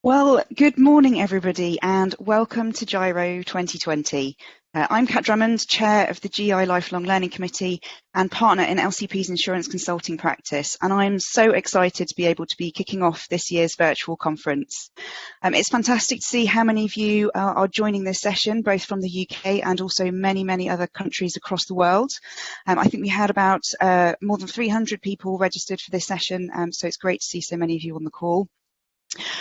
Well, good morning, everybody, and welcome to GIRO 2020. I'm Kat Drummond, Chair of the GI Lifelong Learning Committee and partner in LCP's insurance consulting practice, and I'm so excited to be able to be kicking off this year's virtual conference. It's fantastic to see how many of you are joining this session, both from the UK and also many other countries across the world. I think we had about more than 300 people registered for this session, so it's great to see so many of you on the call.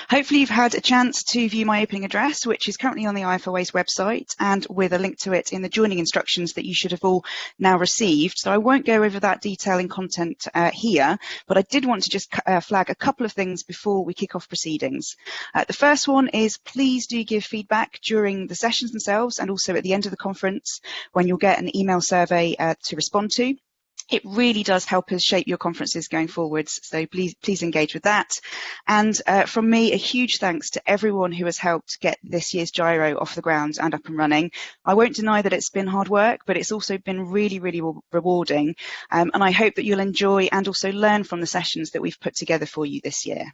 Hopefully you've had a chance to view my opening address, which is currently on the IFoA's website and with a link to it in the joining instructions that you should have all now received. So I won't go over that detail in content here, but I did want to just flag a couple of things before we kick off proceedings. The first one is please do give feedback during the sessions themselves and also at the end of the conference when you'll get an email survey to respond to. It really does help us shape your conferences going forwards, so please engage with that. And from me, a huge thanks to everyone who has helped get this year's GIRO off the ground and up and running. I won't deny that it's been hard work, but it's also been really rewarding. And I hope that you'll enjoy and also learn from the sessions that we've put together for you this year.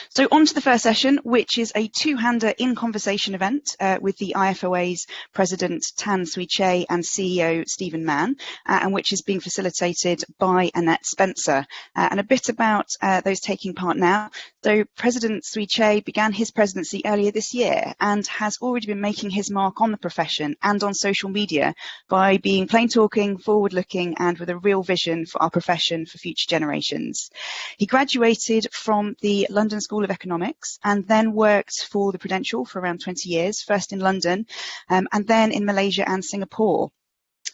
So on to the first session, which is a two-hander in-conversation event with the IFoA's President Suee Chieh and CEO Stephen Mann, and which is being facilitated by Annette Spencer. And a bit about those taking part now. So President Suee Chieh began his presidency earlier this year and has already been making his mark on the profession and on social media by being plain-talking, forward-looking, and with a real vision for our profession for future generations. He graduated from the London School of Economics and then worked for the Prudential for around 20 years, first in London and then in Malaysia and Singapore.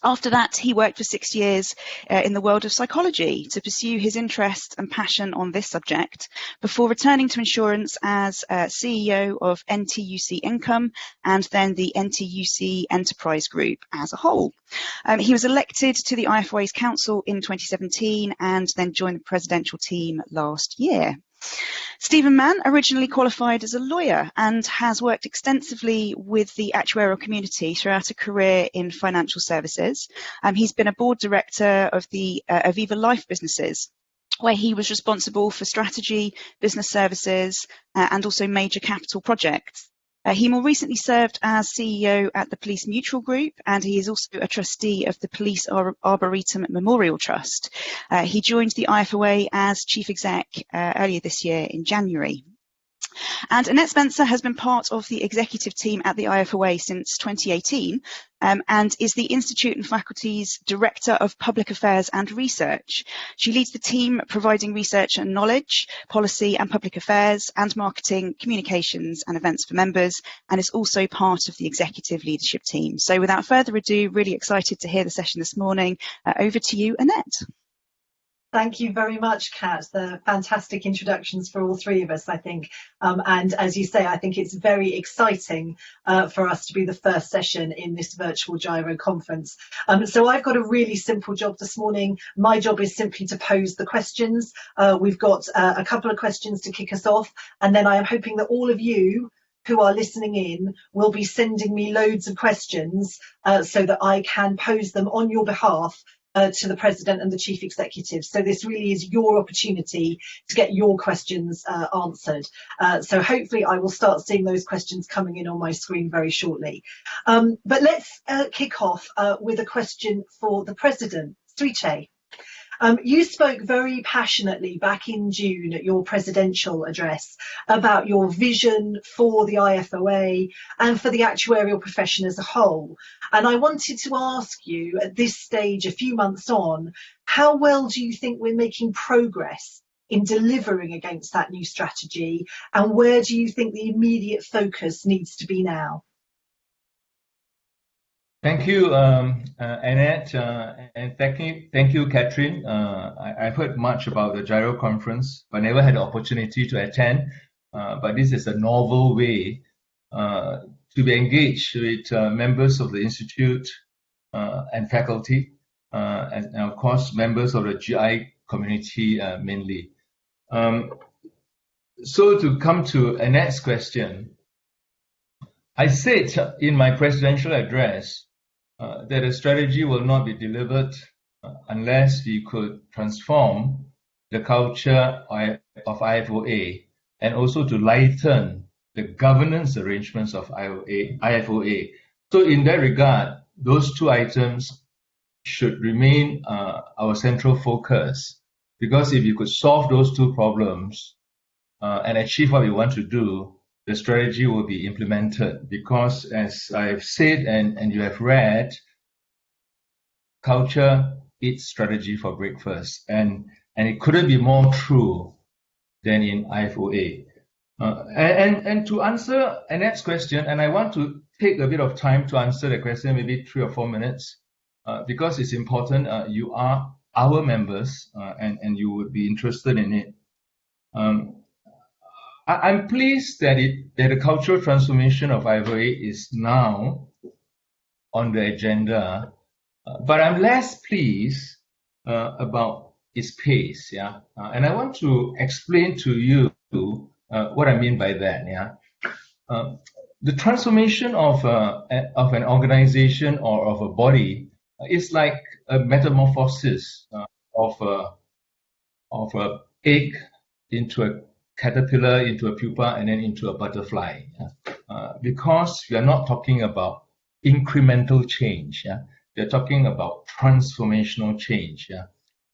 After that, he worked for 6 years in the world of psychology to pursue his interest and passion on this subject before returning to insurance as CEO of NTUC Income and then the NTUC Enterprise Group as a whole. He was elected to the IFoA's Council in 2017 and then joined the presidential team last year. Stephen Mann originally qualified as a lawyer and has worked extensively with the actuarial community throughout a career in financial services. He's been a board director of the Aviva Life businesses, where he was responsible for strategy, business services, and also major capital projects. He more recently served as CEO at the Police Mutual Group, and he is also a trustee of the Police Arboretum Memorial Trust. He joined the IFoA as Chief Exec earlier this year in January. And Annette Spencer has been part of the executive team at the IFoA since 2018 and is the Institute and Faculty's Director of Public Affairs and Research. She leads the team providing research and knowledge, policy and public affairs and marketing, communications and events for members, and is also part of the executive leadership team. So without further ado, really excited to hear the session this morning. Over to you, Annette. Thank you very much, Kat. The fantastic introductions for all three of us, I think. And as you say, I think it's very exciting for us to be the first session in this virtual GIRO conference. So I've got a really simple job this morning. My job is simply to pose the questions. We've got a couple of questions to kick us off, and then I am hoping that all of you who are listening in will be sending me loads of questions so that I can pose them on your behalf to the President and the Chief Executive. So this really is your opportunity to get your questions answered. So hopefully I will start seeing those questions coming in on my screen very shortly. But let's kick off with a question for the President. Suee Chieh. You spoke very passionately back in June at your presidential address about your vision for the IFoA and for the actuarial profession as a whole. And I wanted to ask you at this stage, a few months on, how well do you think we're making progress in delivering against that new strategy? And where do you think the immediate focus needs to be now? Thank you, Annette, and thank you, Catherine. I've heard much about the GIRO conference, but never had the opportunity to attend. But this is a novel way to be engaged with members of the Institute and faculty, and of course, members of the GI community mainly. So to come to Annette's question, I said in my presidential address that a strategy will not be delivered unless we could transform the culture of IFoA and also to lighten the governance arrangements of IFoA. So in that regard, those two items should remain our central focus, because if you could solve those two problems and achieve what we want to do, the strategy will be implemented. Because as I've said and you have read, culture eats strategy for breakfast, and it couldn't be more true than in IFoA. And to answer Annette's question, and I want to take a bit of time to answer the question, maybe 3 or 4 minutes, because it's important. You are our members, and you would be interested in it. I'm pleased that the cultural transformation of IFoA is now on the agenda, but I'm less pleased about its pace. And I want to explain to you what I mean by that. The transformation of an organization or of a body is like a metamorphosis of a egg into a caterpillar, into a pupa, and then into a butterfly. Because we are not talking about incremental change. We are talking about transformational change.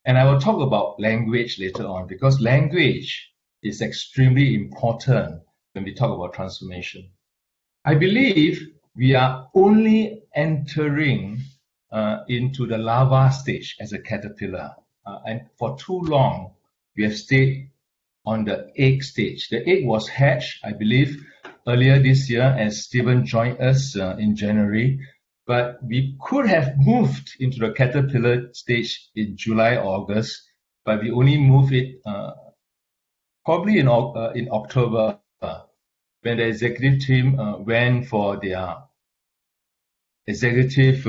And I will talk about language later on, because language is extremely important when we talk about transformation. I believe we are only entering into the larva stage as a caterpillar. And for too long, we have stayed on the egg stage. The egg was hatched, I believe, earlier this year as Stephen joined us in January. But we could have moved into the caterpillar stage in July, August, but we only moved it probably in October, when the executive team went for their executive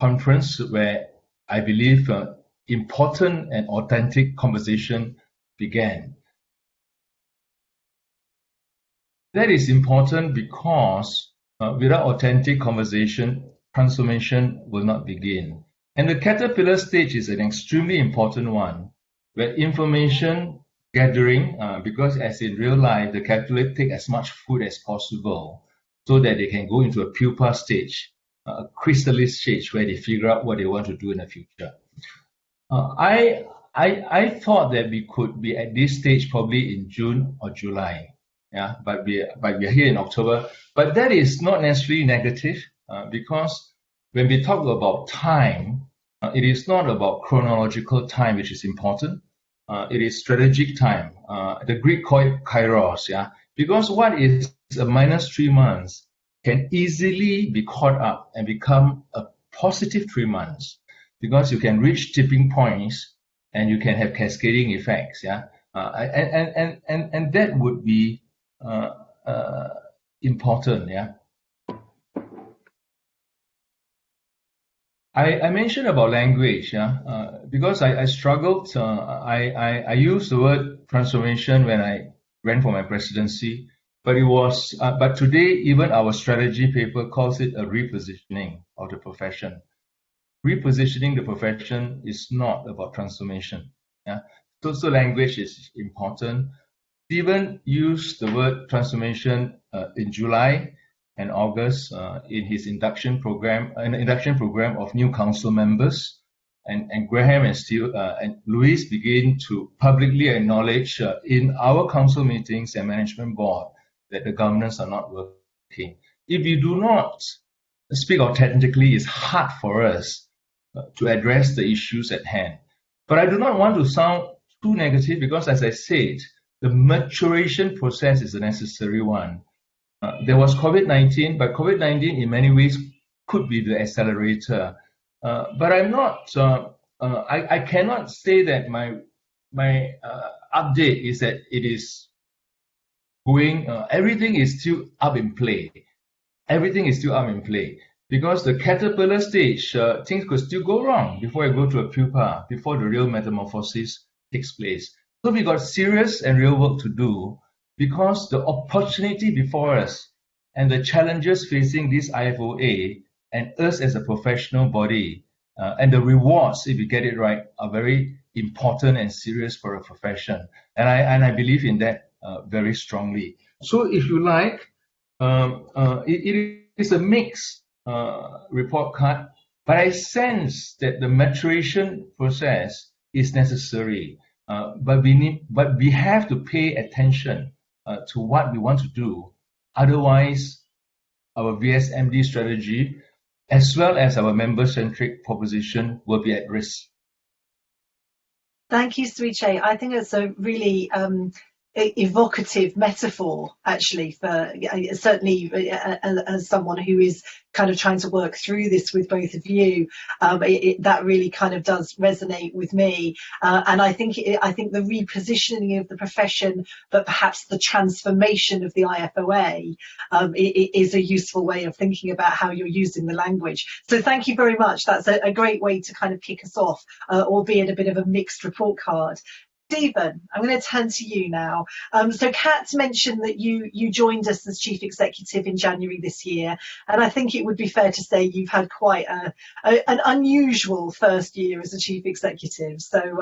conference, where I believe important and authentic conversation began. That is important because without authentic conversation, transformation will not begin. And the caterpillar stage is an extremely important one, where information gathering, because as in real life, the caterpillar take as much food as possible so that they can go into a pupa stage, a chrysalis stage, where they figure out what they want to do in the future. I thought that we could be at this stage probably in June or July. But we are here in October. But that is not necessarily negative, because when we talk about time, it is not about chronological time, which is important. It is strategic time. The Greek call it kairos, because what is a -3 months can easily be caught up and become a positive 3 months, because you can reach tipping points and you can have cascading effects, and that would be important, I mentioned about language, because I struggled. I used the word transformation when I ran for my presidency, but but today even our strategy paper calls it a repositioning of the profession. Repositioning the profession is not about transformation. So language is important. Stephen used the word transformation in July and August in his induction program of new council members, and Graham and Louise begin to publicly acknowledge in our council meetings and management board that the governance are not working. If you do not speak authentically, it's hard for us to address the issues at hand. But I do not want to sound too negative, because as I said, the maturation process is a necessary one. There was COVID-19, but COVID-19 in many ways could be the accelerator. But I'm not. I cannot say that my update is that it is going. Everything is still up in play. Everything is still up in play, because the caterpillar stage, things could still go wrong before I go to a pupa, before the real metamorphosis takes place. So we got serious and real work to do, because the opportunity before us and the challenges facing this IFoA and us as a professional body, and the rewards, if we get it right, are very important and serious for a profession. And I believe in that very strongly. So if you like, it is a mixed report card, but I sense that the maturation process is necessary. But we have to pay attention to what we want to do. Otherwise, our VSMD strategy, as well as our member-centric proposition, will be at risk. Thank you, Chieh. I think it's a really evocative metaphor, actually, for certainly as someone who is kind of trying to work through this with both of you. That really kind of does resonate with me, and I think the repositioning of the profession, but perhaps the transformation of the IFoA, is a useful way of thinking about how you're using the language. So thank you very much. That's a great way to kind of kick us off, albeit a bit of a mixed report card. Stephen, I'm going to turn to you now. So Kat mentioned that you joined us as Chief Executive in January this year, and I think it would be fair to say you've had quite an unusual first year as a Chief Executive. So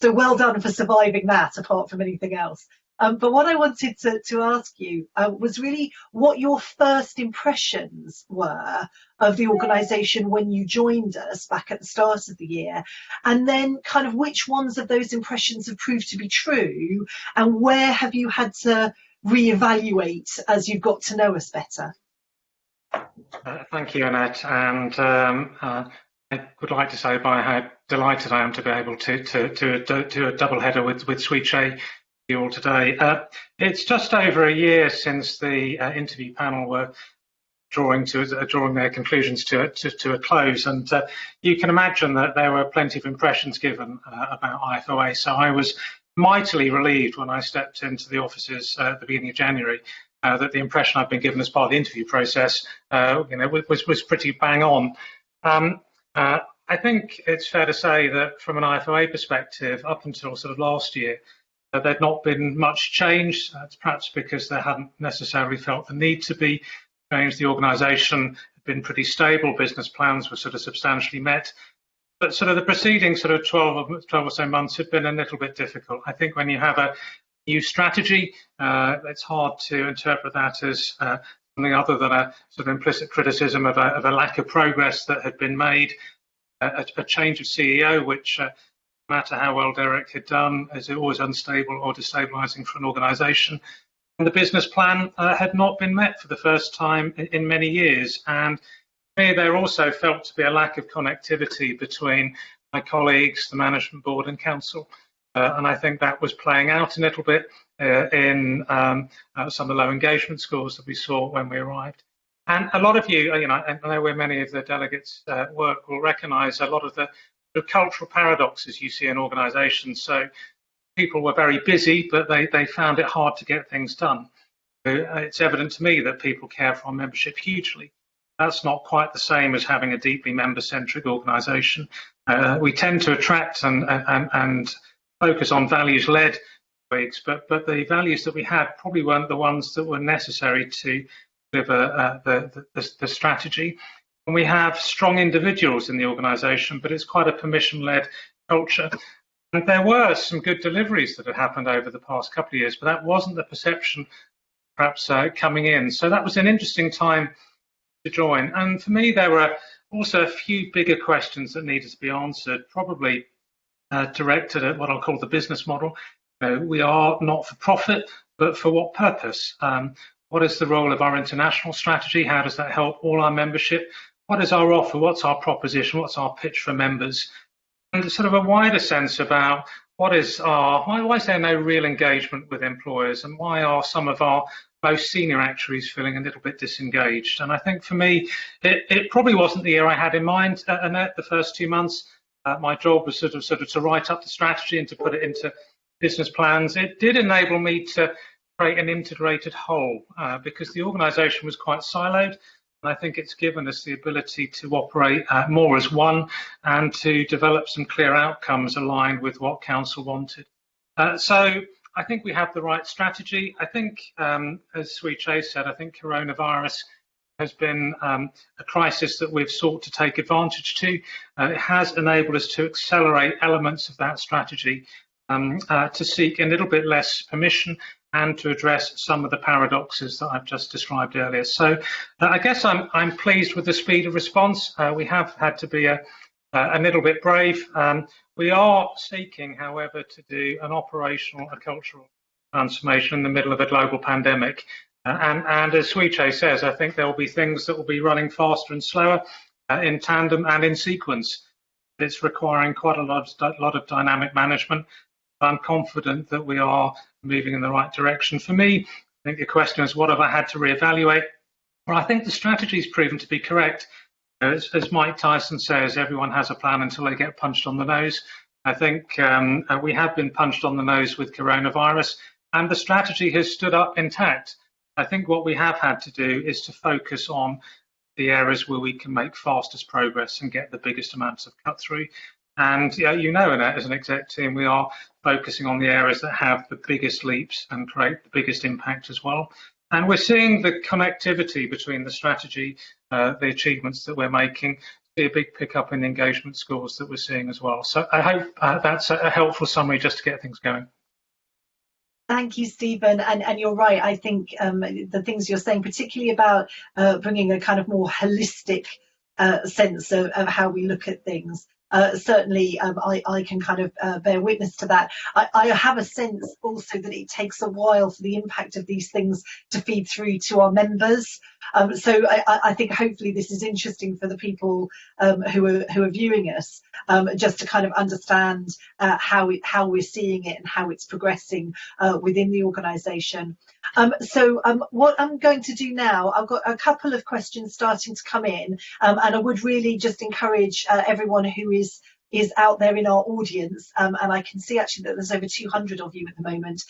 well done for surviving that, apart from anything else. But what I wanted to ask you was really what your first impressions were of the organisation when you joined us back at the start of the year, and then kind of which ones of those impressions have proved to be true, and where have you had to reevaluate as you've got to know us better? Thank you, Annette, and I would like to say by how delighted I am to be able to do a double header with Chieh you all today. It's just over a year since the interview panel were drawing their conclusions to a close, and you can imagine that there were plenty of impressions given about IFoA. So I was mightily relieved when I stepped into the offices at the beginning of January that the impression I've been given as part of the interview process, was pretty bang on. I think it's fair to say that from an IFoA perspective, up until sort of last year, there'd not been much change. That's perhaps because they hadn't necessarily felt the need to be changed. The organisation had been pretty stable. Business plans were sort of substantially met. But sort of the preceding sort of 12 or so months had been a little bit difficult. I think when you have a new strategy, it's hard to interpret that as something other than a sort of implicit criticism of a lack of progress that had been made, a change of CEO, which no matter how well Derek had done, is always unstable or destabilising for an organisation. And the business plan had not been met for the first time in many years. And for me, there also felt to be a lack of connectivity between my colleagues, the management board and council. And I think that was playing out a little bit in some of the low engagement scores that we saw when we arrived. And a lot of you, I know where many of the delegates work, will recognise a lot of the cultural paradoxes you see in organisations. So people were very busy, but they found it hard to get things done. It's evident to me that people care for our membership hugely. That's not quite the same as having a deeply member-centric organisation. We tend to attract and focus on values-led colleagues, but the values that we had probably weren't the ones that were necessary to deliver the strategy. And we have strong individuals in the organisation, but it's quite a permission-led culture. And there were some good deliveries that had happened over the past couple of years, but that wasn't the perception perhaps coming in. So that was an interesting time to join. And for me, there were also a few bigger questions that needed to be answered, probably directed at what I'll call the business model. We are not for profit, but for what purpose? What is the role of our international strategy? How does that help all our membership? What is our offer? What's our proposition? What's our pitch for members? And sort of a wider sense about why is there no real engagement with employers, and why are some of our most senior actuaries feeling a little bit disengaged? And I think for me, it probably wasn't the year I had in mind, Annette. The first 2 months, my job was sort of to write up the strategy and to put it into business plans. It did enable me to create an integrated whole because the organisation was quite siloed. And I think it's given us the ability to operate more as one and to develop some clear outcomes aligned with what Council wanted. So I think we have the right strategy. I think, as Chieh said, I think coronavirus has been a crisis that we've sought to take advantage to. It has enabled us to accelerate elements of that strategy, to seek a little bit less permission and to address some of the paradoxes that I've just described earlier. So I guess I'm pleased with the speed of response. We have had to be a little bit brave. We are seeking, however, to do an operational, a cultural transformation in the middle of a global pandemic. And as Chieh says, I think there will be things that will be running faster and slower in tandem and in sequence. It's requiring quite a lot of dynamic management. I'm confident that we are moving in the right direction. For me, I think the question is, what have I had to reevaluate? Well, I think the strategy's proven to be correct. As Mike Tyson says, everyone has a plan until they get punched on the nose. I think we have been punched on the nose with coronavirus, and the strategy has stood up intact. I think what we have had to do is to focus on the areas where we can make fastest progress and get the biggest amounts of cut through. And Annette, as an exec team, we are focusing on the areas that have the biggest leaps and create the biggest impact as well. And we're seeing the connectivity between the strategy, the achievements that we're making, a big pickup in engagement scores that we're seeing as well. So I hope that's a helpful summary just to get things going. Thank you, Stephen. And you're right. I think the things you're saying, particularly about bringing a kind of more holistic sense of how we look at things, certainly I can kind of bear witness to that. I have a sense also that it takes a while for the impact of these things to feed through to our members. So I think hopefully this is interesting for the people who are viewing us, just to kind of understand how we're seeing it and how it's progressing within the organisation. So what I'm going to do now, I've got a couple of questions starting to come in, and I would really just encourage everyone who is out there in our audience, and I can see actually that there's over 200 of you at the moment,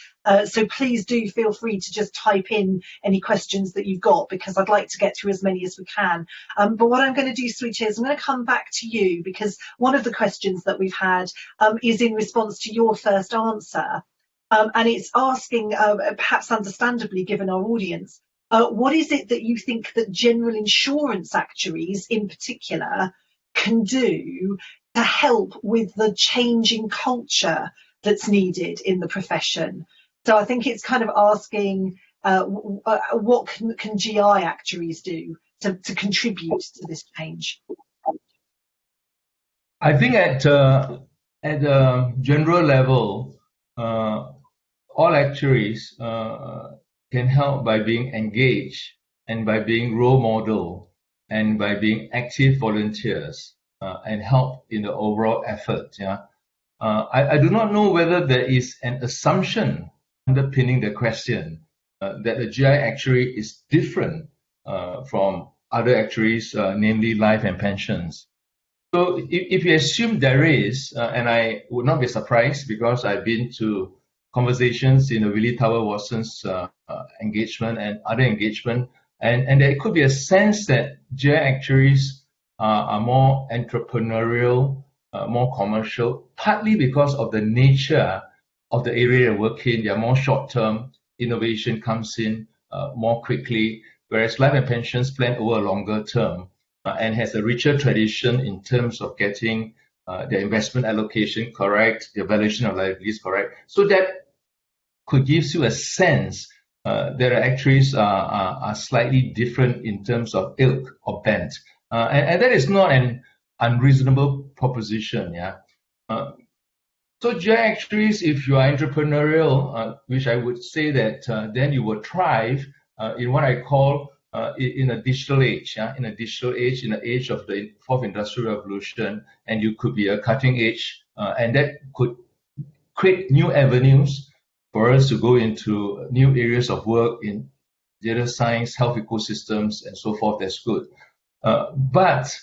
so please do feel free to just type in any questions that you've got, because I'd like to get through as many as we can. But what I'm going to do, Suee, is I'm going to come back to you, because one of the questions that we've had is in response to your first answer, and it's asking, perhaps understandably given our audience, what is it that you think that general insurance actuaries in particular can do to help with the changing culture that's needed in the profession? So I think it's kind of asking what can GI actuaries do to contribute to this change? I think at a general level, all actuaries can help by being engaged and by being role model and by being active volunteers. And help in the overall effort. I do not know whether there is an assumption underpinning the question that the GI actuary is different from other actuaries, namely life and pensions. So if you assume there is, and I would not be surprised because I've been to conversations in the Willie Tower Watson's engagement and other engagement, and there could be a sense that GI actuaries are more entrepreneurial, more commercial, partly because of the nature of the area they work in. They are more short-term, innovation comes in more quickly, whereas life and pensions plan over a longer term and has a richer tradition in terms of getting their investment allocation correct, the valuation of liabilities correct. So that could give you a sense that actuaries are slightly different in terms of ilk or bent. And that is not an unreasonable proposition. So GI actuaries, if you are entrepreneurial, which I would say that then you will thrive in what I call in a digital age, in the age of the fourth industrial revolution, and you could be a cutting edge, and that could create new avenues for us to go into new areas of work in data science, health ecosystems, and so forth. That's good. But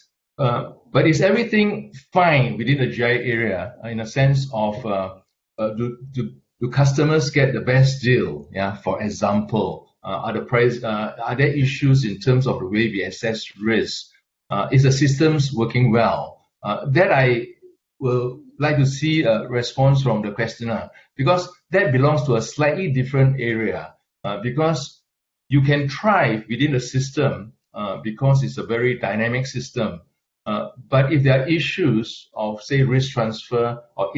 is everything fine within the GI area in a sense of do customers get the best deal? For example, are there issues in terms of the way we assess risk? Is the systems working well? That I will like to see a response from the questioner, because that belongs to a slightly different area. Because you can thrive within the system because it's a very dynamic system. But if there are issues of, say, risk transfer or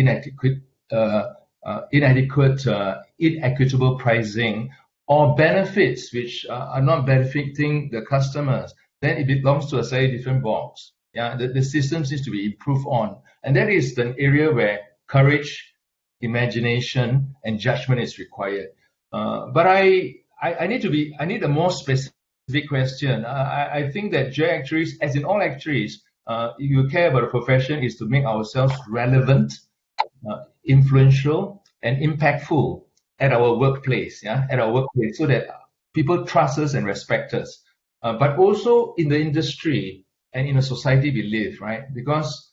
inequitable pricing, or benefits which are not benefiting the customers, then it belongs to a slightly different box. Yeah, the systems needs to be improved on, and that is an area where courage, imagination, and judgment is required. But I need a more specific question. I think that GI actuaries, as in all actuaries, you care about the profession is to make ourselves relevant, influential, and impactful at our workplace, so that people trust us and respect us. But also in the industry and in the society we live, right? Because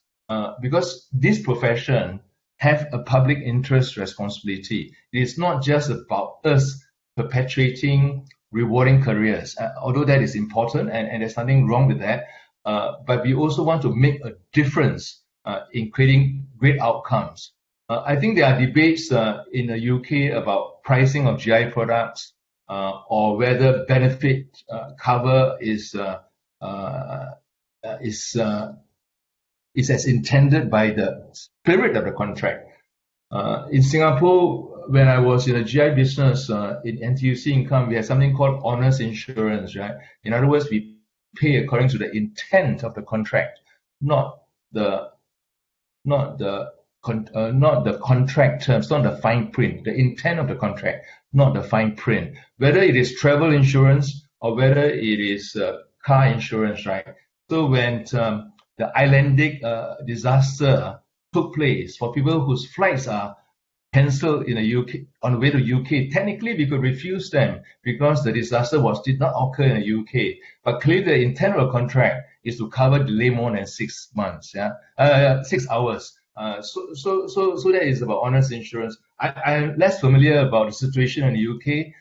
this profession have a public interest responsibility. It is not just about us perpetuating, rewarding careers, although that is important and there's nothing wrong with that. But we also want to make a difference in creating great outcomes. I think there are debates in the UK about pricing of GI products, or whether benefit cover is as intended by the spirit of the contract. In Singapore, when I was in the GI business in NTUC Income, we had something called honest insurance, right? In other words, we pay according to the intent of the contract, not the contract terms, not the fine print, the intent of the contract, not the fine print. Whether it is travel insurance or whether it is car insurance, right? So when the Icelandic disaster took place, for people whose flights are cancelled in the UK on the way to UK, technically we could refuse them because the disaster did not occur in the UK. But clearly the intent of the contract is to cover delay more than 6 months, 6 hours. So that is about honest insurance. I'm less familiar about the situation in the UK,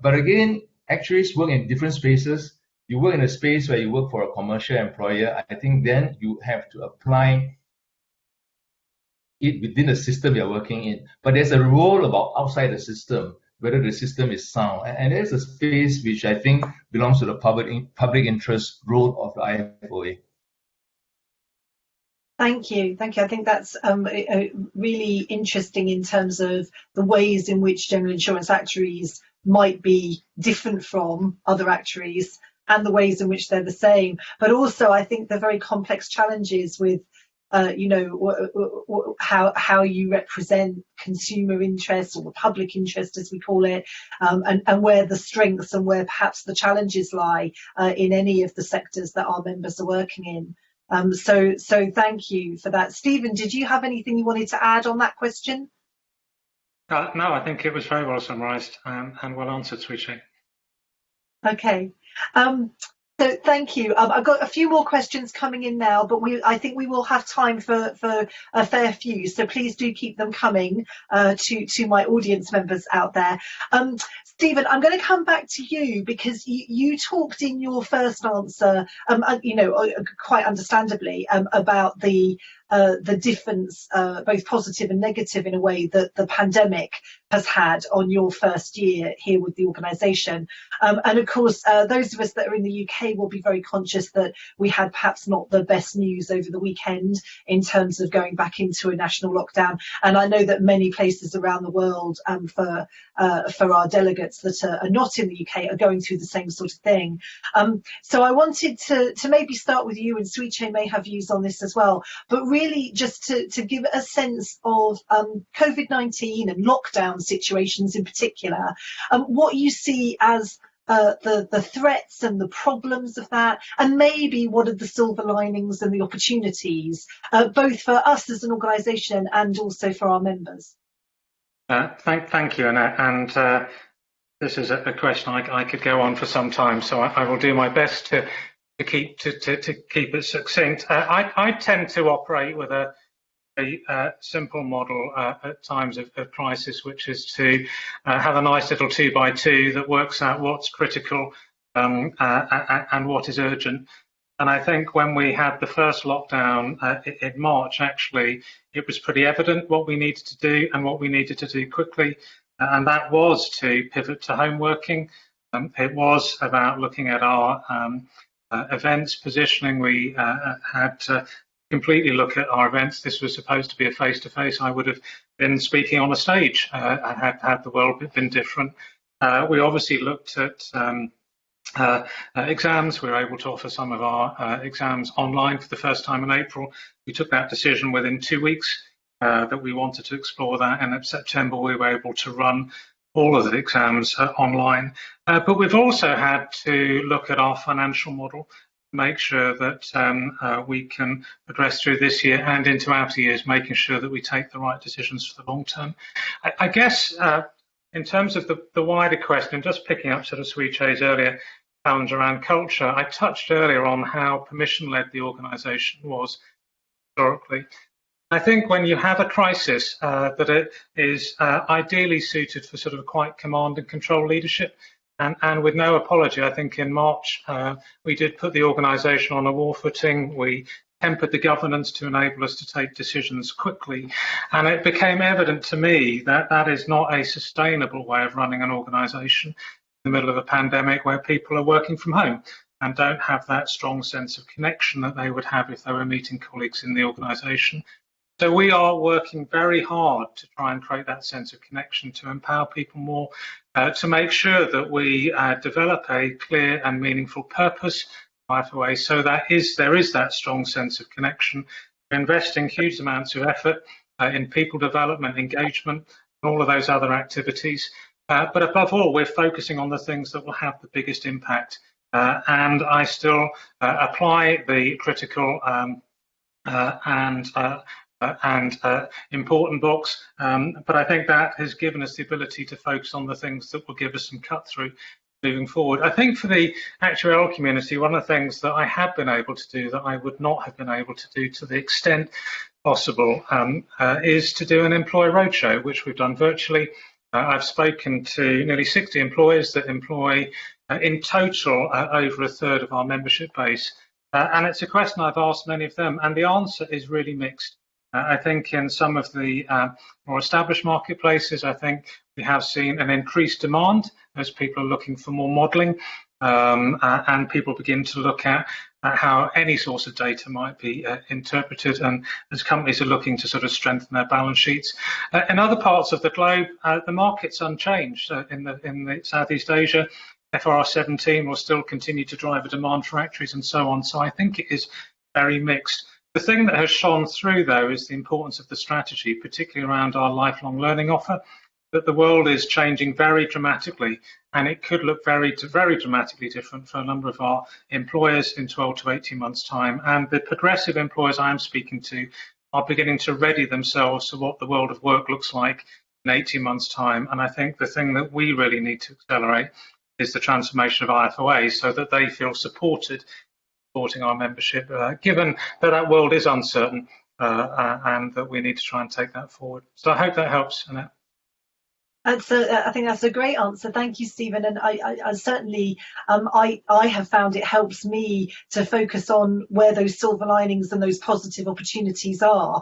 but again, actuaries work in different spaces. You work in a space where you work for a commercial employer. I think then you have to apply it within the system you're working in. But there's a role about outside the system, whether the system is sound. And there's a space which I think belongs to the public interest role of the IFoA. Thank you. I think that's really interesting in terms of the ways in which general insurance actuaries might be different from other actuaries and the ways in which they're the same. But also, I think the very complex challenges with, how you represent consumer interest or the public interest, as we call it, and where the strengths and where perhaps the challenges lie in any of the sectors that our members are working in. So thank you for that. Stephen, did you have anything you wanted to add on that question? No, I think it was very well summarised and well answered, Suee. Okay. So thank you. I've got a few more questions coming in now, but I think we will have time for a fair few. So please do keep them coming to my audience members out there. Stephen, I'm going to come back to you because you talked in your first answer, quite understandably, about the difference, both positive and negative in a way, that the pandemic has had on your first year here with the organisation. And of course, those of us that are in the UK will be very conscious that we had perhaps not the best news over the weekend in terms of going back into a national lockdown. And I know that many places around the world, for our delegates that are not in the UK, are going through the same sort of thing. So I wanted to maybe start with you, and Suee may have views on this as well, but really just to give a sense of COVID-19 and lockdown situations in particular, what you see as the threats and the problems of that, and maybe what are the silver linings and the opportunities, both for us as an organisation and also for our members. Thank you, Annette. And this is a question I could go on for some time, so I will do my best to keep it succinct. I tend to operate with a simple model at times of crisis, which is to have a nice little 2x2 that works out what's critical and what is urgent. And I think when we had the first lockdown in March, actually, it was pretty evident what we needed to do and what we needed to do quickly. And that was to pivot to home working. It was about looking at our events positioning. We had to completely look at our events. This was supposed to be a face-to-face. I would have been speaking on a stage had the world been different. We obviously looked at exams. We were able to offer some of our exams online for the first time in April. We took that decision within 2 weeks that we wanted to explore that, and in September we were able to run all of the exams online. But we've also had to look at our financial model, make sure that we can progress through this year and into outer years, making sure that we take the right decisions for the long term. I guess in terms of the wider question, just picking up sort of Chieh's earlier challenge around culture, I touched earlier on how permission-led the organisation was historically. I think when you have a crisis, that it is ideally suited for sort of quite command and control leadership. And with no apology, I think in March we did put the organisation on a war footing. We tempered the governance to enable us to take decisions quickly. And it became evident to me that that is not a sustainable way of running an organisation in the middle of a pandemic where people are working from home and don't have that strong sense of connection that they would have if they were meeting colleagues in the organisation. So we are working very hard to try and create that sense of connection, to empower people more, to make sure that we develop a clear and meaningful purpose IFoA, so that there is that strong sense of connection. We're investing huge amounts of effort in people development, engagement, and all of those other activities. But above all, we're focusing on the things that will have the biggest impact. And I still apply the critical and important books, but I think that has given us the ability to focus on the things that will give us some cut through moving forward. I think for the actuarial community, one of the things that I have been able to do that I would not have been able to do to the extent possible is to do an employee roadshow, which we've done virtually. I've spoken to nearly 60 employers that employ in total over a third of our membership base. And it's a question I've asked many of them, and the answer is really mixed. I think in some of the more established marketplaces, I think we have seen an increased demand as people are looking for more modelling, and people begin to look at how any source of data might be interpreted, and as companies are looking to sort of strengthen their balance sheets. In other parts of the globe, the market's unchanged. In the Southeast Asia, FRR 17 will still continue to drive a demand for actuaries and so on. So I think it is very mixed. The thing that has shone through, though, is the importance of the strategy, particularly around our lifelong learning offer, that the world is changing very dramatically, and it could look very dramatically different for a number of our employers in 12 to 18 months' time. And the progressive employers I am speaking to are beginning to ready themselves to what the world of work looks like in 18 months' time. And I think the thing that we really need to accelerate is the transformation of IFoA, so that they feel supporting our membership, given that that world is uncertain, and that we need to try and take that forward. So I hope that helps, Annette. I think that's a great answer. Thank you, Stephen. And I certainly, I have found it helps me to focus on where those silver linings and those positive opportunities are,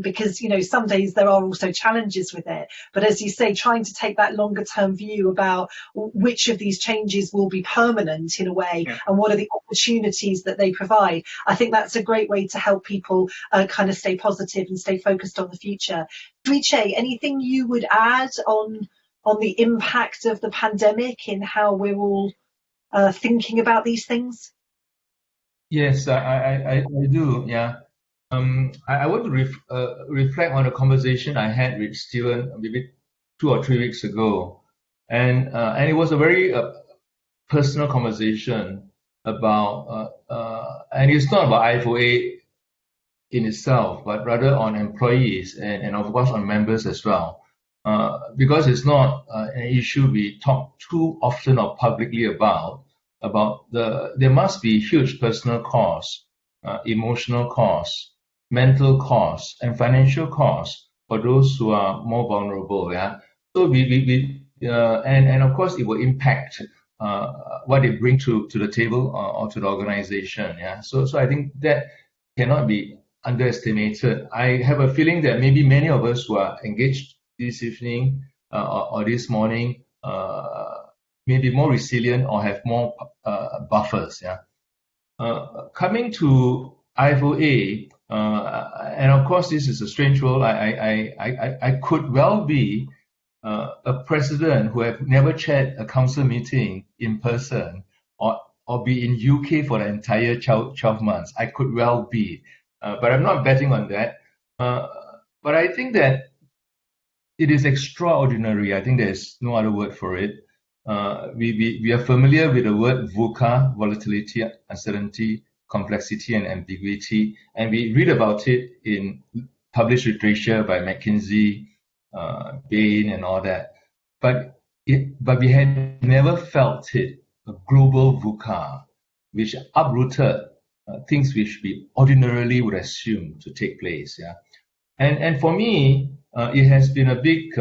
because, you know, some days there are also challenges with it. But as you say, trying to take that longer term view about which of these changes will be permanent in a way, and what are the opportunities that they provide. I think that's a great way to help people kind of stay positive and stay focused on the future. Chieh, anything you would add on the impact of the pandemic in how we're all thinking about these things? Yes, I do. Yeah, I want to reflect on a conversation I had with Stephen maybe 2 or 3 weeks ago, and it was a very personal conversation about, and it's not about IFoA in itself, but rather on employees and of course on members as well, because it's not an issue we talk too often or publicly about there must be huge personal costs, emotional costs, mental costs, and financial costs for those who are more vulnerable. Yeah, so and of course it will impact what they bring to the table or to the organization. Yeah, so I think that cannot be underestimated. I have a feeling that maybe many of us who are engaged this evening or this morning maybe more resilient or have more buffers. Yeah. Coming to IFoA, and of course this is a strange role. I could well be a president who have never chaired a council meeting in person, or be in UK for the entire 12 months. I could well be, but I'm not betting on that. But I think that it is extraordinary. I think there's no other word for it. We are familiar with the word VUCA, volatility, uncertainty, complexity, and ambiguity, and we read about it in published literature by McKinsey, Bain, and all that. But we had never felt it, a global VUCA, which uprooted things which we ordinarily would assume to take place. Yeah, and for me, it has been a big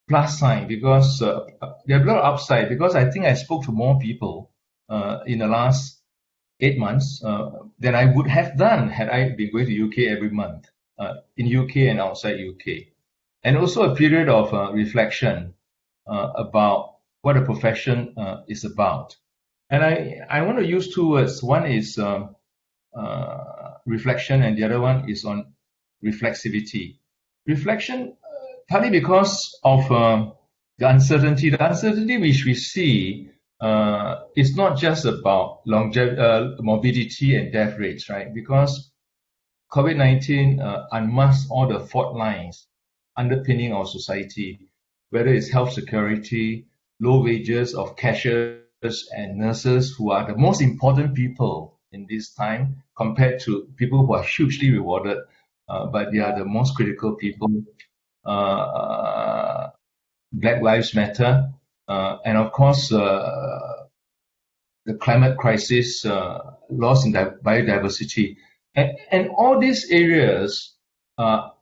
plus sign, because there are a lot of upside, because I think I spoke to more people in the last 8 months than I would have done had I been going to UK every month, in UK and outside UK. And also a period of reflection about what a profession is about. And I want to use two words. One is reflection, and the other one is on reflexivity. Reflection, partly because of the uncertainty. The uncertainty which we see is not just about morbidity and death rates, right? Because COVID-19 unmasked all the fault lines underpinning our society, whether it's health security, low wages of cashiers and nurses, who are the most important people in this time, compared to people who are hugely rewarded, but they are the most critical people. Black Lives Matter, and of course the climate crisis, loss in biodiversity, and all these areas are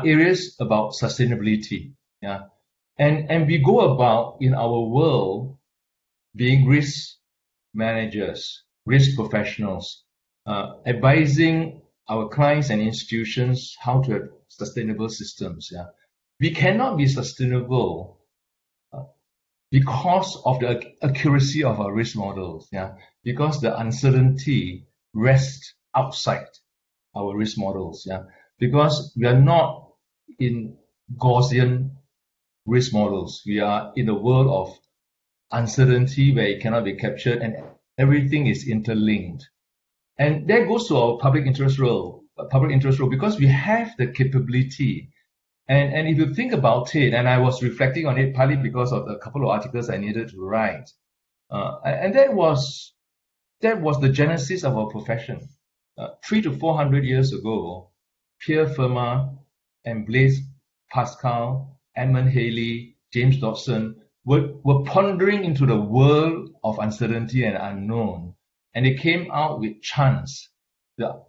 areas about sustainability. Yeah, and we go about in our world being risk managers, risk professionals, advising our clients and institutions how to have sustainable systems. Yeah, we cannot be sustainable because of the accuracy of our risk models. Yeah, because the uncertainty rests outside our risk models. Yeah, because we are not in Gaussian risk models. We are in a world of uncertainty where it cannot be captured, and everything is interlinked. And that goes to our public interest role, because we have the capability. And if you think about it, and I was reflecting on it partly because of the couple of articles I needed to write, and that was the genesis of our profession. 300 to 400 years ago, Pierre Fermat and Blaise Pascal, Edmund Halley, James Dobson were pondering into the world of uncertainty and unknown, and they came out with chance, the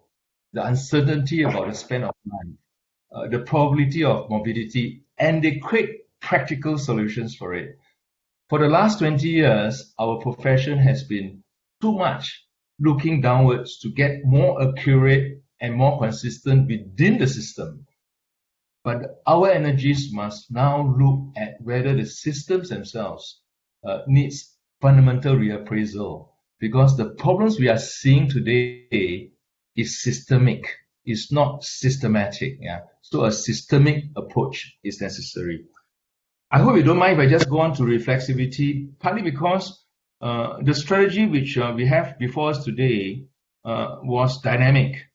uncertainty about the span of life, the probability of morbidity, and they create practical solutions for it. For the last 20 years, our profession has been too much looking downwards to get more accurate and more consistent within the system. But our energies must now look at whether the systems themselves needs fundamental reappraisal, because the problems we are seeing today is systemic. It's not systematic. Yeah. So a systemic approach is necessary. I hope you don't mind if I just go on to reflexivity, partly because the strategy which we have before us today was dynamic.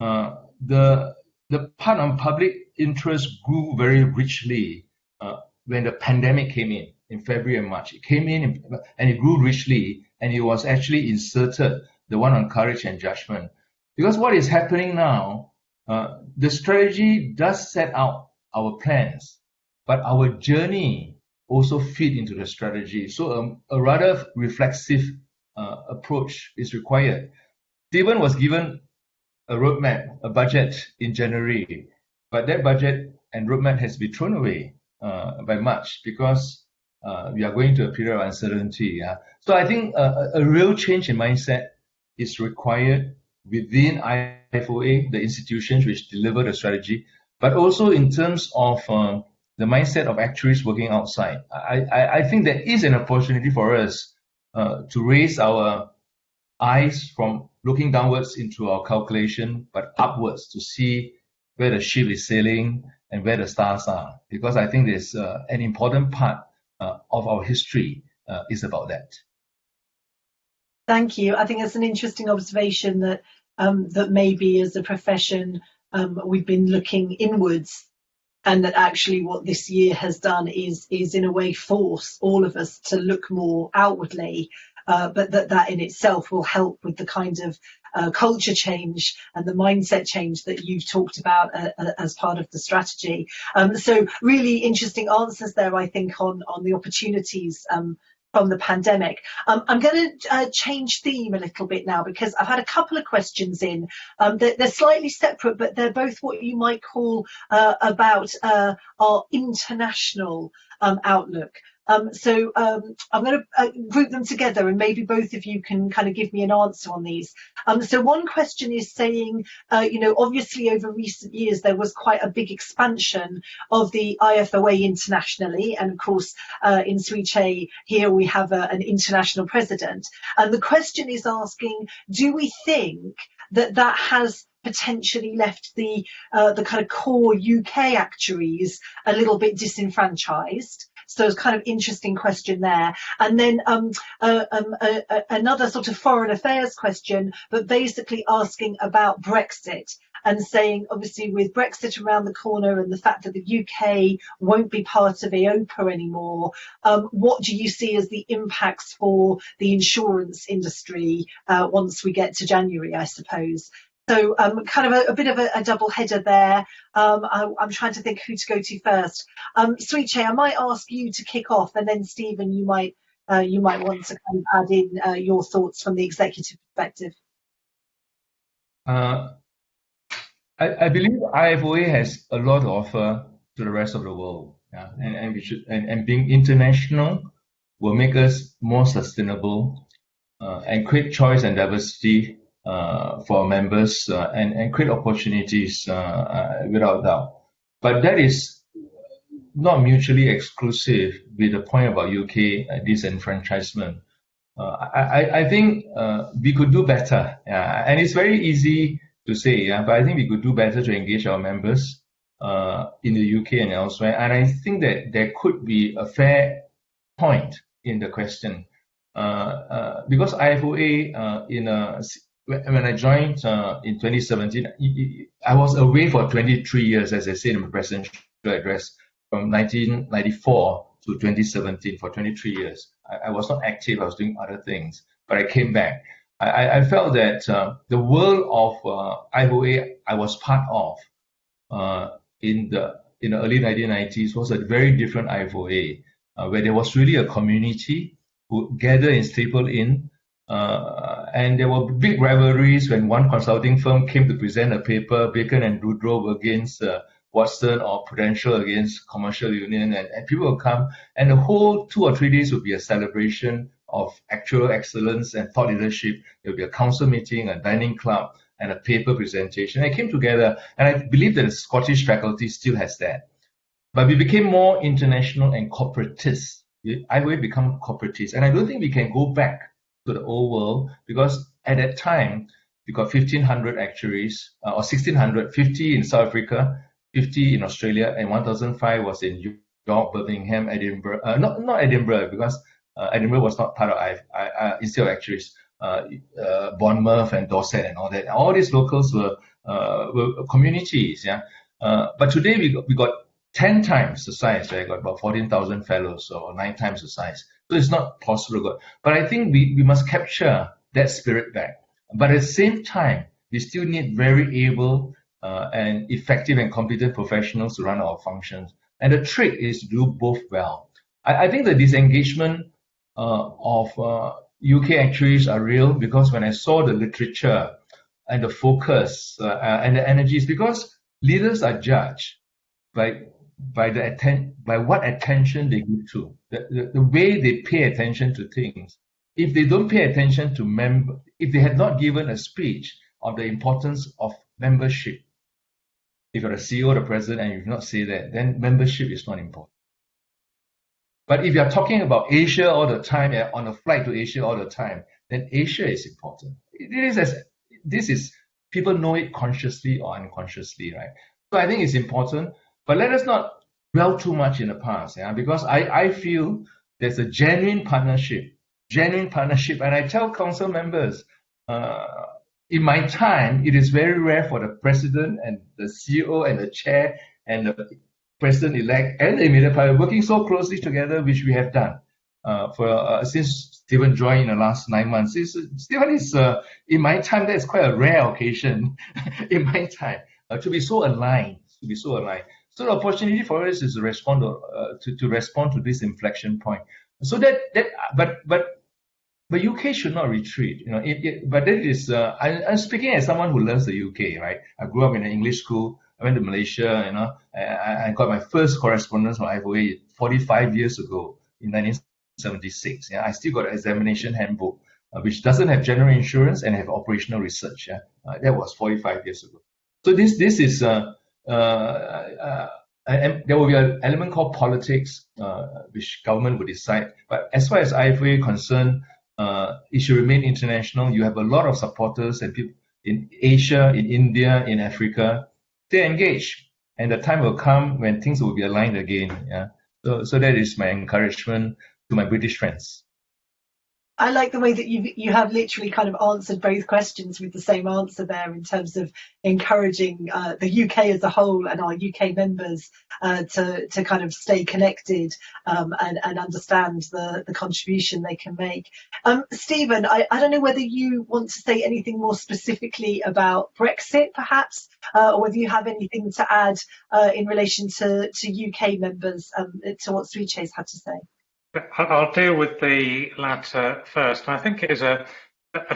The part on public interest grew very richly when the pandemic came in February and March. It came in and it grew richly, and it was actually inserted, the one on courage and judgment. Because what is happening now, the strategy does set out our plans, but our journey also fit into the strategy. So a rather reflexive approach is required. Stephen was given a roadmap, a budget in January, but that budget and roadmap has been thrown away by March, because we are going to a period of uncertainty. Yeah? So I think a real change in mindset is required within IFoA, the institutions which deliver the strategy, but also in terms of the mindset of actuaries working outside. I think there is an opportunity for us to raise our eyes from looking downwards into our calculation, but upwards to see where the ship is sailing and where the stars are. Because I think there's an important part of our history is about that. Thank you. I think that's an interesting observation that that maybe as a profession we've been looking inwards, and that actually what this year has done is in a way force all of us to look more outwardly, but that in itself will help with the kind of culture change and the mindset change that you've talked about as part of the strategy. So really interesting answers there, I think, on the opportunities from the pandemic. I'm going to change theme a little bit now, because I've had a couple of questions in. They're slightly separate, but they're both what you might call about our international outlook. So I'm going to group them together, and maybe both of you can kind of give me an answer on these. So one question is saying, obviously over recent years there was quite a big expansion of the IFoA internationally, and of course in Chieh here we have an international president. And the question is asking, do we think that has potentially left the kind of core UK actuaries a little bit disenfranchised? So it's kind of interesting question there. And then another sort of foreign affairs question, but basically asking about Brexit, and saying, obviously, with Brexit around the corner and the fact that the UK won't be part of EIOPA anymore, what do you see as the impacts for the insurance industry once we get to January, I suppose? So kind of a bit of a double header there. I'm trying to think who to go to first. Chieh, I might ask you to kick off, and then Stephen, you might want to kind of add in your thoughts from the executive perspective. I believe IFoA has a lot to offer to the rest of the world, and we should, and being international will make us more sustainable and create choice and diversity for our members and create opportunities without doubt. But that is not mutually exclusive with the point about UK disenfranchisement. I think we could do better, and it's very easy to say, but I think we could do better to engage our members in the UK and elsewhere. And I think that there could be a fair point in the question because IFoA when I joined in 2017, I was away for 23 years, as I said in my presidential address, from 1994 to 2017, for 23 years. I was not active, I was doing other things, but I came back. I felt that the world of IFoA I was part of in the early 1990s was a very different IFoA, where there was really a community who gathered and stapled in, and there were big rivalries when one consulting firm came to present a paper, Bacon and Dudrove against Watson, or Prudential against Commercial Union, and people would come, and the whole 2 or 3 days would be a celebration of actual excellence and thought leadership. There would be a council meeting, a dining club, and a paper presentation. It came together, and I believe that the Scottish faculty still has that. But we became more international and corporatist. IFoA become corporatist, and I don't think we can go back to the old world, because at that time we got 1,500 actuaries, or 1,600, 50 in South Africa, 50 in Australia, and 1,005 was in York, Birmingham, Edinburgh. Not Edinburgh, because Edinburgh was not part of Institute of Actuaries. Bournemouth and Dorset and all that. All these locals were communities, But today we got 10 times the size. Right? Got about 14,000 fellows, or 9 times the size. So it's not possible. But I think we must capture that spirit back. But at the same time, we still need very able and effective and competent professionals to run our functions. And the trick is to do both well. I think the disengagement of UK actuaries are real, because when I saw the literature and the focus and the energies, because leaders are judged by what attention they give to, the way they pay attention to things. If they don't pay attention to if they had not given a speech on the importance of membership, if you're the CEO or the president and you do not say that, then membership is not important. But if you're talking about Asia all the time, on a flight to Asia all the time, then Asia is important. This is people know it consciously or unconsciously, right? So I think it's important, but let us not dwell too much in the past, because I feel there's a genuine partnership, and I tell council members, in my time, it is very rare for the president and the CEO and the chair and the president-elect and the immediate prime working so closely together, which we have done since Stephen joined in the last 9 months. Stephen is, in my time, that's quite a rare occasion in my time to be so aligned. So the opportunity for us is to respond to this inflection point. So but UK should not retreat, but that is, I'm speaking as someone who loves the UK, right? I grew up in an English school. I went to Malaysia, I got my first correspondence from IFoA 45 years ago in 1976. I still got an examination handbook, which doesn't have general insurance and have operational research. That was 45 years ago. So this is, and there will be an element called politics, which government will decide. But as far as IFoA is concerned, it should remain international. You have a lot of supporters and people in Asia, in India, in Africa. Stay engaged, and the time will come when things will be aligned again. So that is my encouragement to my British friends. I like the way that you have literally kind of answered both questions with the same answer there, in terms of encouraging the UK as a whole and our UK members to kind of stay connected and understand the contribution they can make. Stephen, I don't know whether you want to say anything more specifically about Brexit, perhaps, or whether you have anything to add in relation to UK members, to what Suee has had to say. I'll deal with the latter first. I think it is a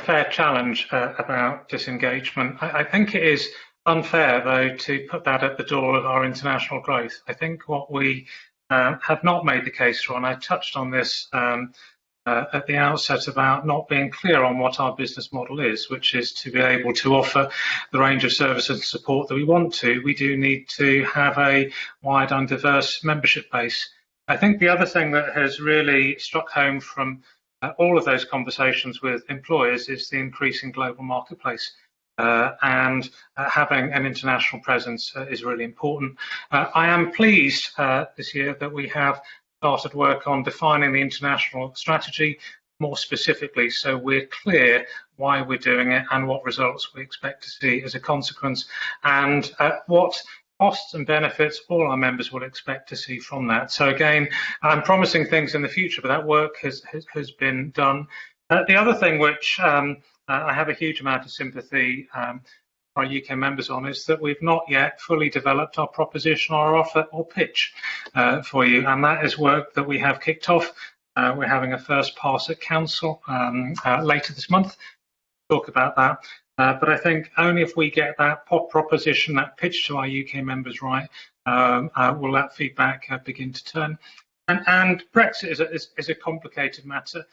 fair challenge about disengagement. I think it is unfair, though, to put that at the door of our international growth. I think what we have not made the case for, and I touched on this at the outset about not being clear on what our business model is, which is to be able to offer the range of services and support that we want to. We do need to have a wide and diverse membership base. I think the other thing that has really struck home from all of those conversations with employers is the increasing global marketplace, and having an international presence is really important. I am pleased this year that we have started work on defining the international strategy more specifically, so we're clear why we're doing it and what results we expect to see as a consequence, and what costs and benefits all our members will expect to see from that. So again, I'm promising things in the future, but that work has been done. The other thing which I have a huge amount of sympathy for our UK members on is that we've not yet fully developed our proposition or offer or pitch for you, and that is work that we have kicked off. We're having a first pass at council later this month. Talk about that. But I think only if we get that proposition, that pitch to our UK members right, will that feedback begin to turn. And Brexit is a complicated matter.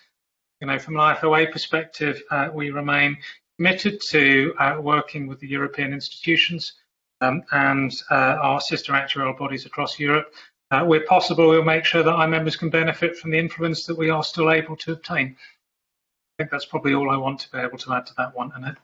From an IFoA perspective, we remain committed to working with the European institutions and our sister actuarial bodies across Europe. Where possible, we'll make sure that our members can benefit from the influence that we are still able to obtain. I think that's probably all I want to be able to add to that one, Annette.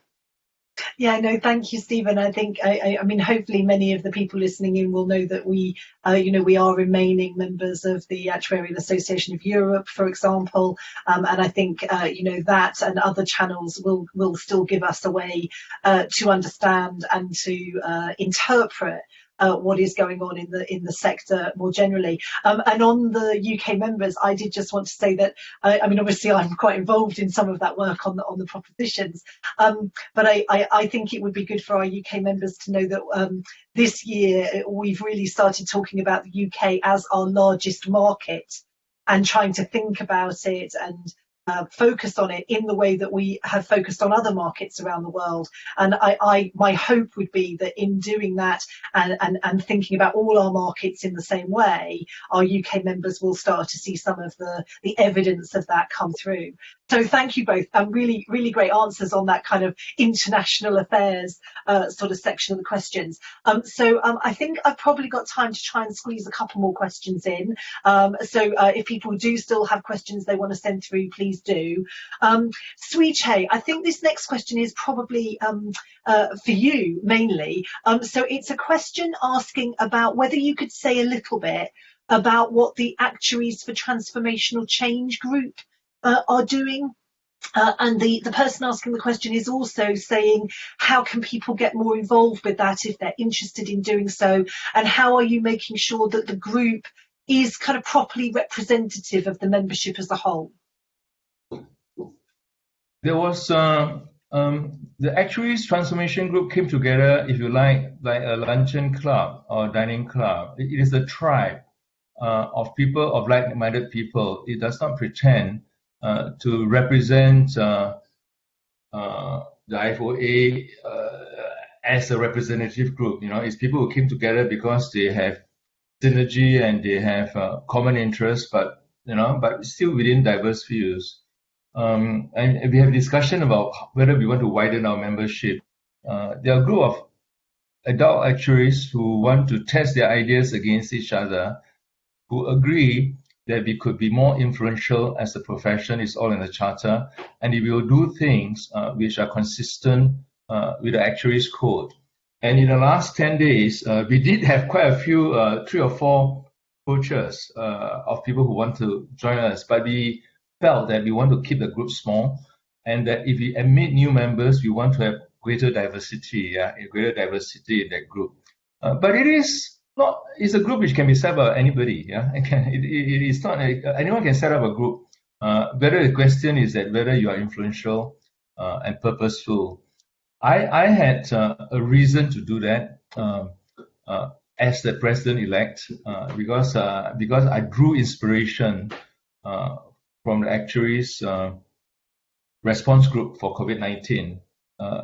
Yeah, no, thank you, Stephen. I think, I mean, hopefully many of the people listening in will know that we are remaining members of the Actuarial Association of Europe, for example, and I think, that and other channels will still give us a way to understand and to interpret what is going on in the sector more generally. And on the UK members, I did just want to say that I mean, obviously I'm quite involved in some of that work on the propositions, but I think it would be good for our UK members to know that this year we've really started talking about the UK as our largest market and trying to think about it and focus on it in the way that we have focused on other markets around the world. And my hope would be that in doing that and thinking about all our markets in the same way, our UK members will start to see some of the evidence of that come through. So thank you both. Really, really great answers on that kind of international affairs sort of section of the questions. I think I've probably got time to try and squeeze a couple more questions in. If people do still have questions they want to send through, please do. Chieh, I think this next question is probably for you mainly. So it's a question asking about whether you could say a little bit about what the Actuaries for Transformational Change group are doing. And the person asking the question is also saying, how can people get more involved with that if they're interested in doing so? And how are you making sure that the group is kind of properly representative of the membership as a whole? There was the Actuaries Transformation Group came together, if you like a luncheon club or dining club. It is a tribe of people, of like-minded people. It does not pretend to represent the IFoA as a representative group. It's people who came together because they have synergy and they have common interests, but still within diverse views. And we have discussion about whether we want to widen our membership. There are a group of adult actuaries who want to test their ideas against each other, who agree that we could be more influential as a profession. It's all in the charter, and we will do things which are consistent with the Actuaries Code. And in the last 10 days, we did have quite a few, 3 or 4 approaches of people who want to join us, but we felt that we want to keep the group small, and that if we admit new members, we want to have greater diversity, greater diversity in that group. But it's a group which can be set up by anybody. It is not anyone can set up a group. Whether the question is that whether you are influential and purposeful. I had a reason to do that as the president-elect because I drew inspiration from the Actuaries response group for COVID-19.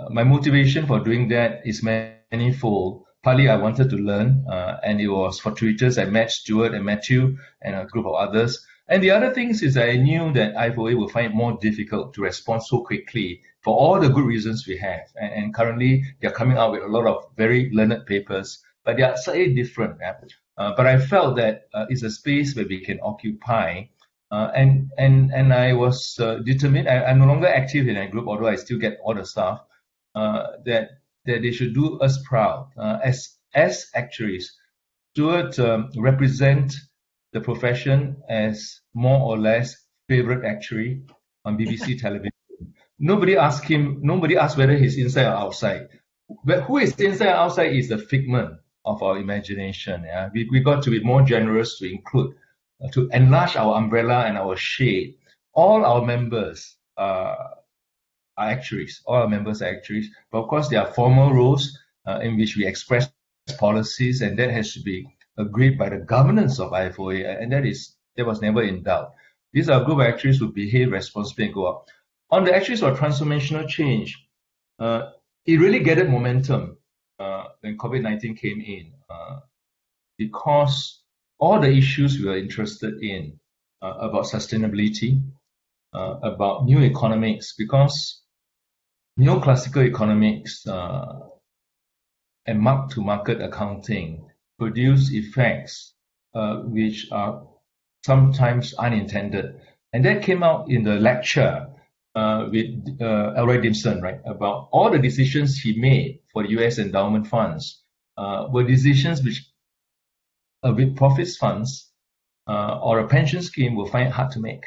My motivation for doing that is manifold. Partly I wanted to learn, and it was fortuitous. I met Stuart and Matthew and a group of others. And the other things is I knew that IFoA would find it more difficult to respond so quickly for all the good reasons we have. And currently they're coming out with a lot of very learned papers, but they are slightly different. But I felt that it's a space where we can occupy. And I was determined. I'm no longer active in that group, although I still get all the stuff, that they should do us proud. As actuaries, Stuart represent the profession as more or less favorite actuary on BBC television. Nobody asked whether he's inside or outside. But who is inside or outside is the figment of our imagination. We got to be more generous to include, to enlarge our umbrella and our shade. All our members are actuaries. All our members are actuaries. But of course, there are formal roles in which we express policies, and that has to be agreed by the governance of IFoA, and that was never in doubt. These are a group of actuaries who behave responsibly and go up. On the Actuaries for Transformational Change, it really gathered momentum when COVID-19 came in, because all the issues we were interested in about sustainability, about new economics, because neoclassical economics and mark-to-market accounting produce effects which are sometimes unintended. And that came out in the lecture with Elroy Dimson, right, about all the decisions he made for the US endowment funds were decisions which with profits funds or a pension scheme will find it hard to make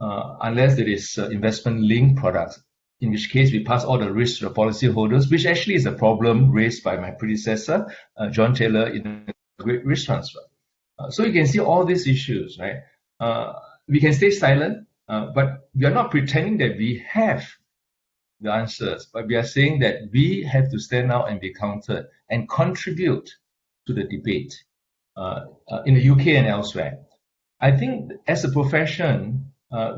unless there is investment-linked products, in which case we pass all the risks to the policyholders, which actually is a problem raised by my predecessor, John Taylor, in the Great Risk Transfer. So you can see all these issues, right? We can stay silent, but we are not pretending that we have the answers, but we are saying that we have to stand out and be counted and contribute to the debate in the UK and elsewhere. I think as a profession,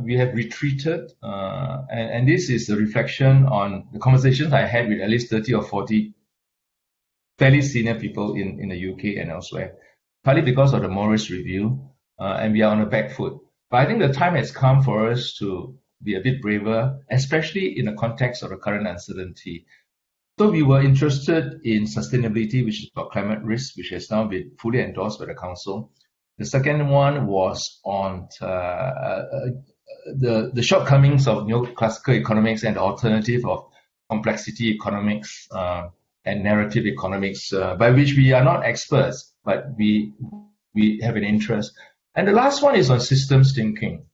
we have retreated, and this is a reflection on the conversations I had with at least 30 or 40 fairly senior people in the UK and elsewhere, partly because of the Morris Review, and we are on a back foot. But I think the time has come for us to be a bit braver, especially in the context of the current uncertainty. So we were interested in sustainability, which is about climate risk, which has now been fully endorsed by the Council. The second one was on the shortcomings of neoclassical economics and the alternative of complexity economics and narrative economics, by which we are not experts, but we have an interest. And the last one is on systems thinking,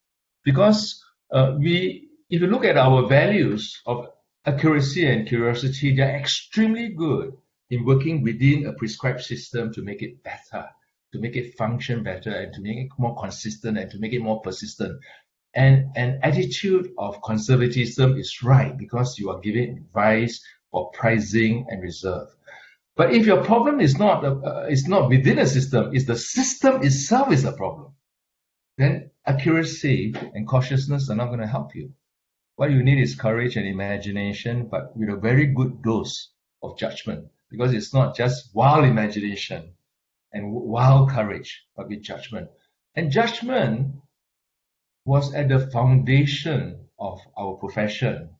because if you look at our values of accuracy and curiosity, they're extremely good in working within a prescribed system to make it better, to make it function better, and to make it more consistent, and to make it more persistent. And an attitude of conservatism is right, because you are giving advice for pricing and reserve. But if your problem is not within a system, it's the system itself is a problem, then accuracy and cautiousness are not going to help you. What you need is courage and imagination, but with a very good dose of judgment, because it's not just wild imagination and wild courage, but with judgment. And judgment was at the foundation of our profession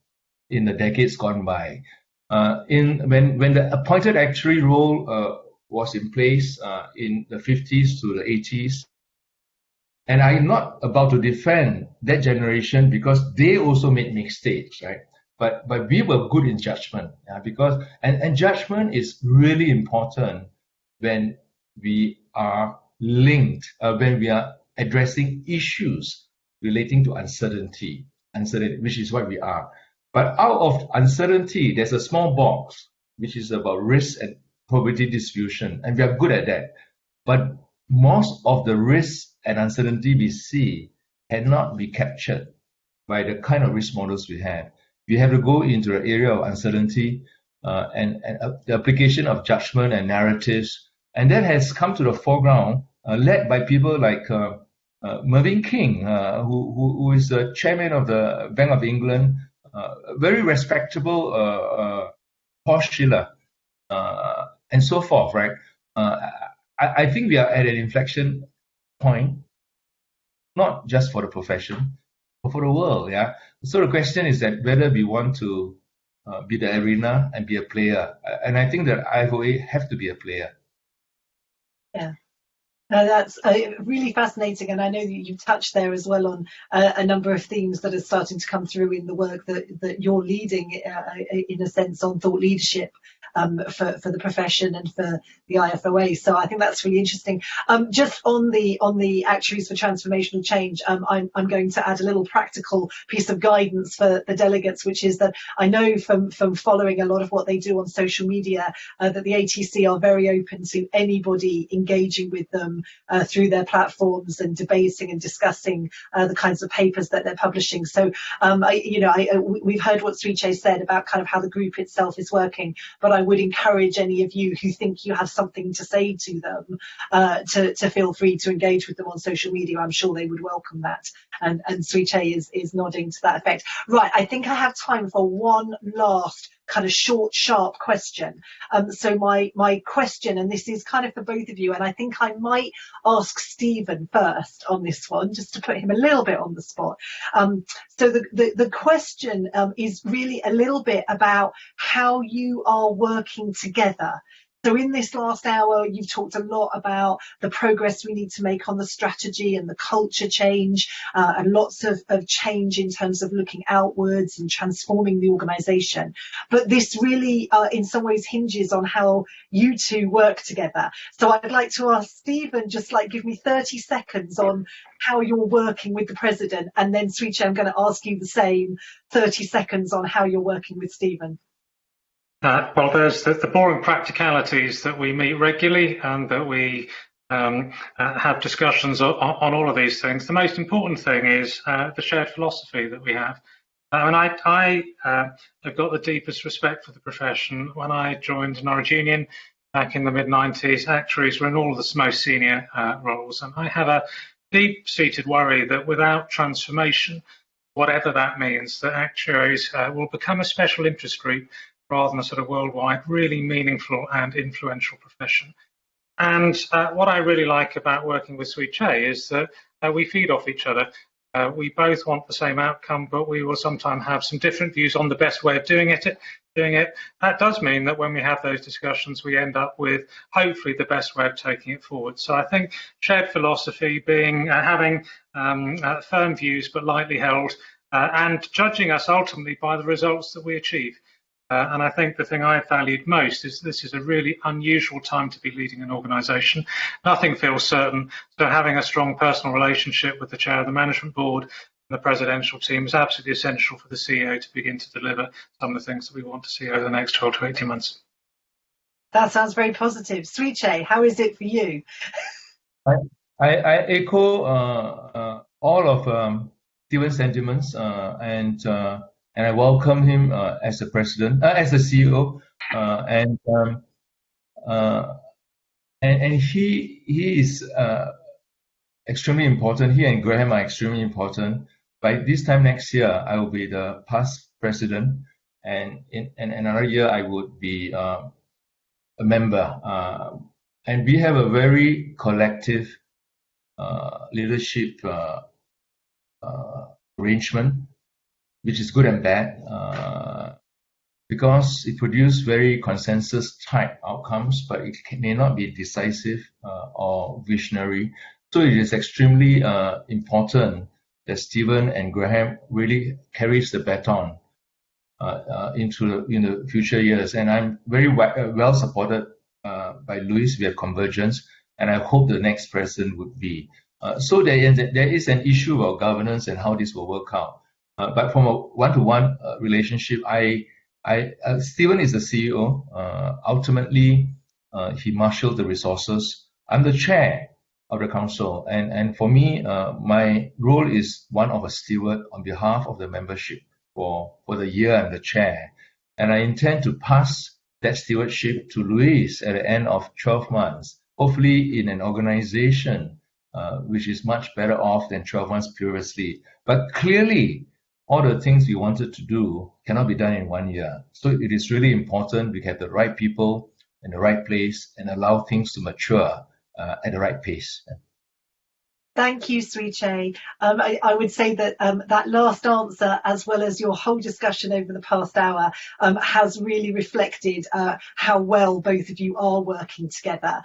in the decades gone by. When the appointed actuary role was in place in the 50s to the 80s, and I'm not about to defend that generation because they also made mistakes, right? But we were good in judgment, because judgment is really important when we are linked, when we are addressing issues relating to uncertainty, which is what we are. But out of uncertainty, there's a small box, which is about risk and probability distribution, and we are good at that. But most of the risk and uncertainty we see cannot be captured by the kind of risk models we have. We have to go into the area of uncertainty and the application of judgment and narratives, and that has come to the foreground, led by people like Mervyn King, who is the chairman of the Bank of England, very respectable Paul Schiller, and so forth, right? I think we are at an inflection point, not just for the profession, but for the world, yeah? So the question is that whether we want to be the arena and be a player. And I think that IFoA have to be a player. Yeah. That's really fascinating, and I know that you touched there as well on a number of themes that are starting to come through in the work that you're leading, in a sense, on thought leadership for the profession and for the IFoA. So I think that's really interesting. Just on the Actuaries for Transformational Change, I'm going to add a little practical piece of guidance for the delegates, which is that I know from following a lot of what they do on social media that the ATC are very open to anybody engaging with them through their platforms and debating and discussing the kinds of papers that they're publishing. So, we've heard what Chieh said about kind of how the group itself is working, but I would encourage any of you who think you have something to say to them to feel free to engage with them on social media. I'm sure they would welcome that. And Chieh is nodding to that effect. Right, I think I have time for one last kind of short, sharp question. So my question, and this is kind of for both of you, and I think I might ask Stephen first on this one, just to put him a little bit on the spot. So the question is really a little bit about how you are working together. So in this last hour, you've talked a lot about the progress we need to make on the strategy and the culture change, and lots of change in terms of looking outwards and transforming the organisation. But this really, in some ways, hinges on how you two work together. So I'd like to ask Stephen, just like give me 30 seconds on how you're working with the president, and then Chieh, I'm going to ask you the same, 30 seconds on how you're working with Stephen. Well, there's the boring practicalities that we meet regularly and that we have discussions on all of these things. The most important thing is the shared philosophy that we have. And I have got the deepest respect for the profession. When I joined Norwich Union back in the mid-90s, actuaries were in all of the most senior roles. And I have a deep-seated worry that without transformation, whatever that means, that actuaries will become a special interest group rather than a sort of worldwide, really meaningful and influential profession. And what I really like about working with Chieh is that we feed off each other. We both want the same outcome, but we will sometimes have some different views on the best way of doing it. That does mean that when we have those discussions, we end up with hopefully the best way of taking it forward. So I think shared philosophy, being having firm views but lightly held, and judging us ultimately by the results that we achieve. And I think the thing I valued most is this is a really unusual time to be leading an organisation. Nothing feels certain, so having a strong personal relationship with the chair of the management board and the presidential team is absolutely essential for the CEO to begin to deliver some of the things that we want to see over the next 12 to 18 months. That sounds very positive. Chieh, how is it for you? I echo all of Stephen's sentiments, and I welcome him as the president, as the CEO, and he is extremely important. He and Graham are extremely important. By this time next year, I will be the past president, and in another year I would be a member. And we have a very collective leadership arrangement, which is good and bad, because it produces very consensus type outcomes, but it may not be decisive or visionary. So it is extremely important that Stephen and Graham really carries the baton into the future years. And I'm very well supported by Louis. We have convergence, and I hope the next president would be. So there is an issue about governance and how this will work out. But from a one-to-one relationship, Stephen is the CEO. Ultimately, he marshals the resources. I'm the chair of the council, and for me, my role is one of a steward on behalf of the membership for the year I'm the chair, and I intend to pass that stewardship to Louis at the end of 12 months, hopefully in an organization which is much better off than 12 months previously. But clearly, all the things we wanted to do cannot be done in 1 year. So it is really important we have the right people in the right place and allow things to mature at the right pace. Thank you, Chieh. I would say that that last answer, as well as your whole discussion over the past hour, has really reflected how well both of you are working together.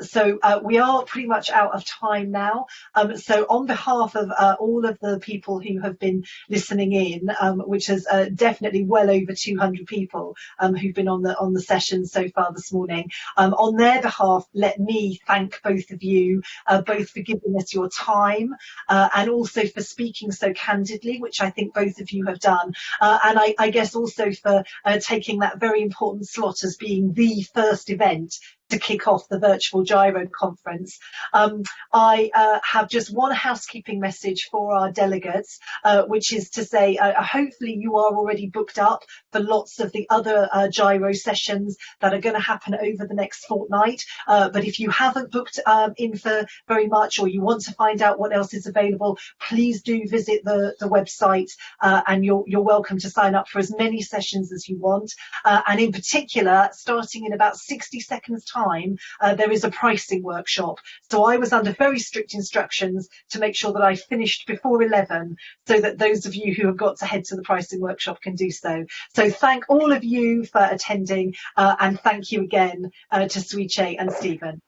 So we are pretty much out of time now. So on behalf of all of the people who have been listening in, which is definitely well over 200 people who've been on the session so far this morning, on their behalf, let me thank both of you, both for giving us your time and also for speaking so candidly, which I think both of you have done, and I guess also for taking that very important slot as being the first event to kick off the virtual GIRO conference. I have just one housekeeping message for our delegates, which is to say hopefully you are already booked up for lots of the other GIRO sessions that are going to happen over the next fortnight. But if you haven't booked in for very much, or you want to find out what else is available, please do visit the website, and you're welcome to sign up for as many sessions as you want. And in particular, starting in about 60 seconds time, there is a pricing workshop. So I was under very strict instructions to make sure that I finished before 11, so that those of you who have got to head to the pricing workshop can do so. So thank all of you for attending, and thank you again to Suee, Chieh and Stephen.